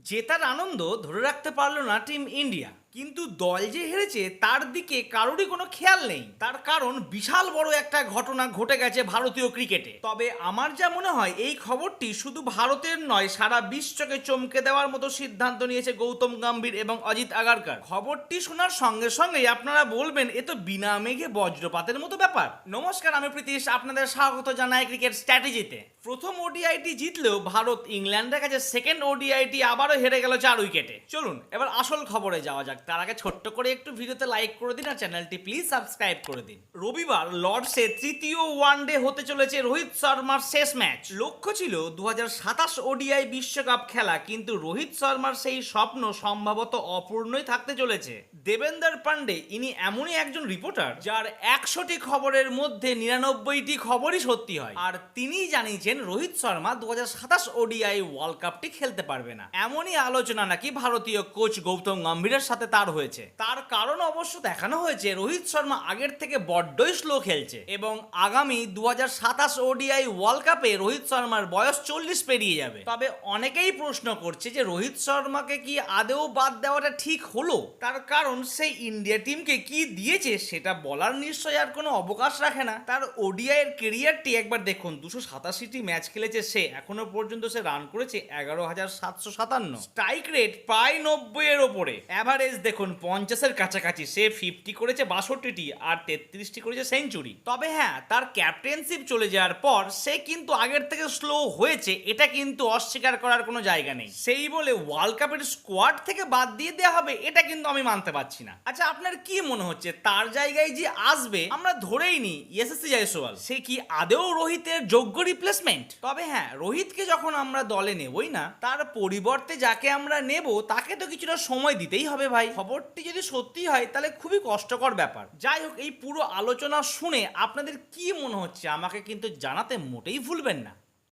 জেতার আনন্দ ধরে রাখতে পারলো না টিম ইন্ডিয়া, কিন্তু দল যে হেরেছে তার দিকে কারোরই কোনো খেয়াল নেই। তার কারণ বিশাল বড় একটা ঘটনা ঘটে গেছে ভারতীয় ক্রিকেটে। তবে আমার যা মনে হয় এই খবরটি শুধু ভারতের নয়, সারা বিশ্বকে চমকে দেওয়ার মতো সিদ্ধান্ত নিয়েছে গৌতম গম্ভীর এবং অজিত আগারকার। খবরটি শোনার সঙ্গে সঙ্গেই আপনারা বলবেন এ তো বিনা মেঘে বজ্রপাতের মতো ব্যাপার। নমস্কার, আমি প্রীতিশ, আপনাদের স্বাগত জানাই ক্রিকেট স্ট্র্যাটেজিতে। প্রথম ওডিআইটি জিতলেও ভারত ইংল্যান্ডের কাছে সেকেন্ড ওডিআইটি আবারও হেরে গেল 4 উইকেটে। চলুন এবার আসল খবরে যাওয়া যাক। তার আগে ছোট্ট করে একটু ভিডিওতে লাইক করে দিন আর চ্যানেলটি প্লিজ সাবস্ক্রাইব করে দিন। রবিবার লর্ডসে তৃতীয় ওয়ানডে হতে চলেছে রোহিত শর্মার শেষ ম্যাচ। লক্ষ্য ছিল 2027 ওডিআই বিশ্বকাপ খেলা, কিন্তু রোহিত শর্মার সেই স্বপ্ন সম্ভবত অপূর্ণই থাকতে চলেছে। দেবেন্দর পান্ডে ইনি এমনই একজন রিপোর্টার যার 100টি খবরের মধ্যে 99টি খবরই সত্যি হয়, আর তিনিই জানিয়েছেন রোহিত শর্মা 2027 ওডিআই ওয়ার্ল্ড কাপটি খেলতে পারবে না। এমনই আলোচনা নাকি ভারতীয় কোচ গৌতম গম্ভীরের সাথে তার হয়েছে। তার কারণ অবশ্য দেখানো হয়েছে রোহিত শর্মা আগের থেকে বড্ডই স্লো খেলছে এবং আগামী 2027 ওডিআই ওয়ার্ল্ড কাপে রোহিত শর্মার বয়স 40 পেরিয়ে যাবে। তবে অনেকেই প্রশ্ন করছে যে রোহিত শর্মাকে কি আদেও বাদ দেওয়াটা ঠিক হলো? তার কারণ সেই ইন্ডিয়া টিমকে কি দিয়েছে সেটা বলার নিশ্চয় আর কোনো অবকাশ রাখে না। তার ওডিআই এর কেরিয়ারটি একবার দেখুন, 287টি ম্যাচ খেলেছে সে, এখনো পর্যন্ত সে রান করেছে 11,757, স্ট্রাইক রেট প্রায় 90 এর ওপরে, অ্যাভারেজ দেখুন 50-এর কাছাকাছি, সে 50 করেছে 62টি আর 33টি করেছে সেঞ্চুরি। তবে হ্যাঁ, তার ক্যাপ্টেনশিপ চলে যাওয়ার পর সে কিন্তু আগের থেকে স্লো হয়েছে, এটা কিন্তু অস্বীকার করার কোনো জায়গা নেই। সেই বলে ওয়ার্ল্ড কাপের স্কোয়াড থেকে বাদ দিয়ে দেওয়া হবে এটা কিন্তু আমি মানতে পারছি না। আচ্ছা, আপনার কি মনে হচ্ছে তার জায়গায় যে আসবে, আমরা ধরেই নি ইয়শস্বী জয়সওয়াল, সে কি আদেও রোহিতের যোগ্য রিপ্লেসমেন্ট? তবে হ্যাঁ, রোহিতকে যখন আমরা দলে নেবই না, তার পরিবর্তে যাকে আমরা নেব তাকে তো কিছুটা সময় দিতেই হবে ভাই। খবরটি যদি সত্যি হয় তাহলে খুবই কষ্টকর ব্যাপার। যাই হোক, এই পুরো আলোচনা শুনে আপনাদের কি মনে হচ্ছে আমাকে কিন্তু জানাতে মোটেই ভুলবেন না।